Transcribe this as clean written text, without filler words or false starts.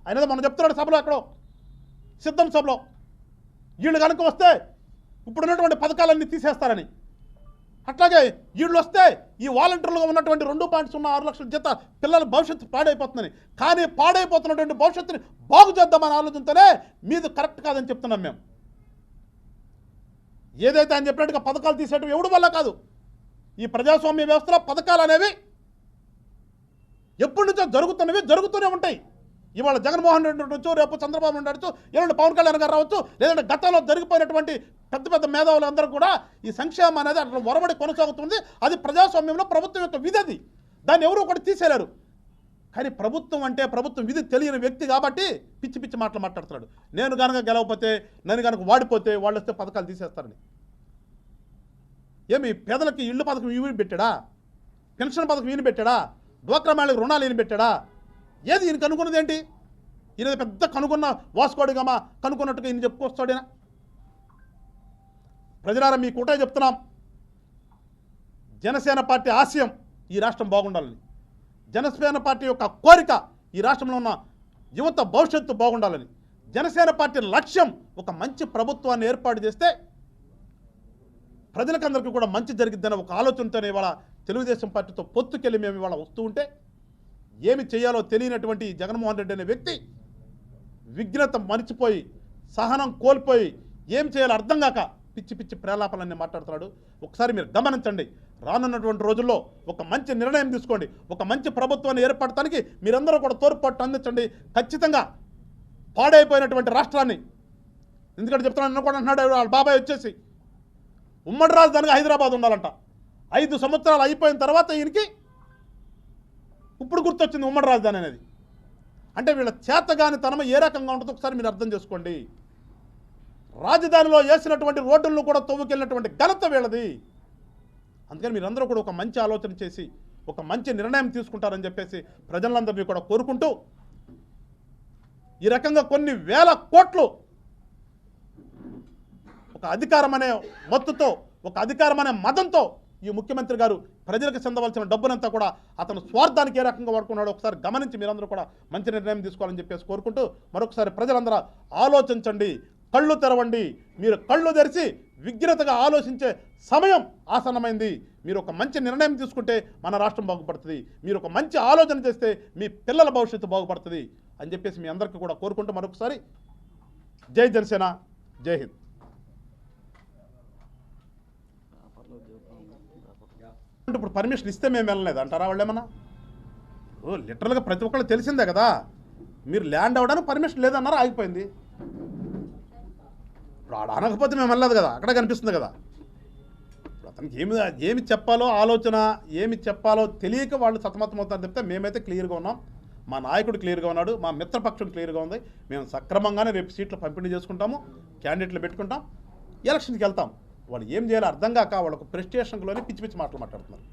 ఆయన మనం చెప్తున్నాడు సభలో ఎక్కడో సిద్ధం సభలో వీళ్ళు కనుక వస్తే ఇప్పుడున్నటువంటి పథకాలన్నీ తీసేస్తారని. అట్లాగే వీళ్ళు వస్తే ఈ వాలంటీర్లుగా ఉన్నటువంటి 2.06 లక్షల జీత పిల్లల భవిష్యత్తు పాడైపోతుందని. కానీ పాడైపోతున్నటువంటి భవిష్యత్తుని బాగు చేద్దామని ఆలోచనతోనే మీది కరెక్ట్ కాదని చెప్తున్నాం మేము. ఏదైతే ఆయన చెప్పినట్టుగా పథకాలు తీసేయడం ఎవడి వల్ల కాదు. ఈ ప్రజాస్వామ్య వ్యవస్థలో పథకాలు అనేవి ఎప్పటి నుంచో జరుగుతూనే ఉంటాయి. ఇవాళ జగన్మోహన్ రెడ్డి ఉండొచ్చు, రేపు చంద్రబాబు ఉండొచ్చు, ఎల్లుండి పవన్ కళ్యాణ్ గారు రావచ్చు, లేదంటే గతంలో జరిగిపోయినటువంటి పెద్ద పెద్ద మేధావులు అందరూ కూడా ఈ సంక్షేమం అనేది అట్లా ఒరబడి కొనసాగుతుంది. అది ప్రజాస్వామ్యంలో ప్రభుత్వం యొక్క విధి. అది దాన్ని ఎవరు ఒకటి తీసేయలేరు. కానీ ప్రభుత్వం అంటే ప్రభుత్వం విధి తెలియని వ్యక్తి కాబట్టి పిచ్చి పిచ్చి మాటలు మాట్లాడుతున్నాడు. నేను కనుక గెలవకపోతే, నేను కనుక వాడిపోతే వాళ్ళు వస్తే పథకాలు తీసేస్తారని. ఏమి పేదలకి ఇళ్ళు పథకం ఈయన పెట్టాడా? పెన్షన్ పథకం ఈయన పెట్టాడా? డ్వాక్రా మహిళలకు రుణాలు ఈయన పెట్టాడా? ఏది ఈయన కనుక్కున్నది ఏంటి? ఈయన పెద్ద కనుక్కున్న వాసుకోడిగమా కనుక్కున్నట్టుగా ఈయన చెప్పుకొస్తాడేనా? ప్రజలారా మీకు ఒకటే చెప్తున్నాం, జనసేన పార్టీ ఆశయం ఈ రాష్ట్రం బాగుండాలని, జనసేన పార్టీ యొక్క కోరిక ఈ రాష్ట్రంలో ఉన్న యువత భవిష్యత్తు బాగుండాలని, జనసేన పార్టీ లక్ష్యం ఒక మంచి ప్రభుత్వాన్ని ఏర్పాటు చేస్తే ప్రజలకందరికీ కూడా మంచి జరిగిద్దనే ఒక ఆలోచనతోనే ఇవాళ తెలుగుదేశం పార్టీతో పొత్తుకెళ్ళి మేము ఇవాళ వస్తూ ఉంటే, ఏమి చేయాలో తెలియనటువంటి జగన్మోహన్ రెడ్డి అనే వ్యక్తి విఘ్నత మరిచిపోయి, సహనం కోల్పోయి, ఏం చేయాలో అర్థం కాక పిచ్చి పిచ్చి ప్రేలాపనలన్నీ మాట్లాడుతున్నాడు. ఒకసారి మీరు గమనించండి. రానున్నటువంటి రోజుల్లో ఒక మంచి నిర్ణయం తీసుకోండి. ఒక మంచి ప్రభుత్వాన్ని ఏర్పడటానికి మీరందరూ కూడా తోడ్పాటు అందించండి. ఖచ్చితంగా పాడైపోయినటువంటి రాష్ట్రాన్ని, ఎందుకంటే చెప్తున్నాను కూడా అంటున్నాడు వాళ్ళ బాబాయ్ వచ్చేసి ఉమ్మడి రాజధానిగా హైదరాబాద్ ఉండాలంట. 5 సంవత్సరాలు అయిపోయిన తర్వాత ఈయనకి ఇప్పుడు గుర్తొచ్చింది ఉమ్మడి రాజధాని అనేది. అంటే వీళ్ళ చేతగాని తనం ఏ రకంగా ఉంటుందో ఒకసారి మీరు అర్థం చేసుకోండి. రాజధానిలో వేసినటువంటి రోడ్డులను కూడా తవ్వుకెళ్ళినటువంటి ఘనత వీళ్ళది. అందుకని మీరందరూ కూడా ఒక మంచి ఆలోచన చేసి ఒక మంచి నిర్ణయం తీసుకుంటారని చెప్పేసి ప్రజలందరినీ కూడా కోరుకుంటూ, ఈ రకంగా కొన్ని వేల కోట్లు ఒక అధికారం అనే మత్తుతో, ఒక అధికారం అనే మదంతో ఈ ముఖ్యమంత్రి గారు ప్రజలకు చెందవలసిన డబ్బునంతా కూడా అతను స్వార్థానికి ఏ రకంగా వాడుకున్నాడో ఒకసారి గమనించి మీరందరూ కూడా మంచి నిర్ణయం తీసుకోవాలని చెప్పేసి కోరుకుంటూ, మరొకసారి ప్రజలందరూ ఆలోచించండి, కళ్ళు తెరవండి. మీరు కళ్ళు తెరిచి విఘ్నతగా ఆలోచించే సమయం ఆసన్నమైంది. మీరు ఒక మంచి నిర్ణయం తీసుకుంటే మన రాష్ట్రం బాగుపడుతుంది. మీరు ఒక మంచి ఆలోచన చేస్తే మీ పిల్లల భవిష్యత్తు బాగుపడుతుంది అని చెప్పేసి మీ అందరికీ కూడా కోరుకుంటూ మరొకసారి జై జనసేన, జై హింద్. ఇప్పుడు పర్మిషన్ ఇస్తే మేము వెళ్ళలేదు అంటారా వాళ్ళు ఏమన్నా? లిటరల్గా ప్రతి ఒక్కళ్ళు తెలిసిందే కదా. మీరు ల్యాండ్ అవ్వడానికి పర్మిషన్ లేదన్నారా, ఆగిపోయింది. ఇప్పుడు ఆడ అనకపోతే మేము వెళ్ళలేదు కదా, అక్కడే కనిపిస్తుంది కదా. ఇప్పుడు అతనికి ఏమి చెప్పాలో ఆలోచన, ఏమి చెప్పాలో తెలియక వాళ్ళు సతమతమవుతారని చెప్తే మేమైతే క్లియర్గా ఉన్నాం. మా నాయకుడు క్లియర్గా ఉన్నాడు, మా మిత్రపక్షం క్లియర్గా ఉంది. మేము సక్రమంగానే రేపు సీట్లు పంపిణీ చేసుకుంటాము, క్యాండిడేట్లు పెట్టుకుంటాం, ఎలక్షన్కి వెళ్తాం. వాళ్ళు ఏం చేయాలో అర్థం కాక వాళ్ళకు ప్రెస్టేషన్లోనే పిచ్చి పిచ్చి మాటలు మాట్లాడుతున్నారు.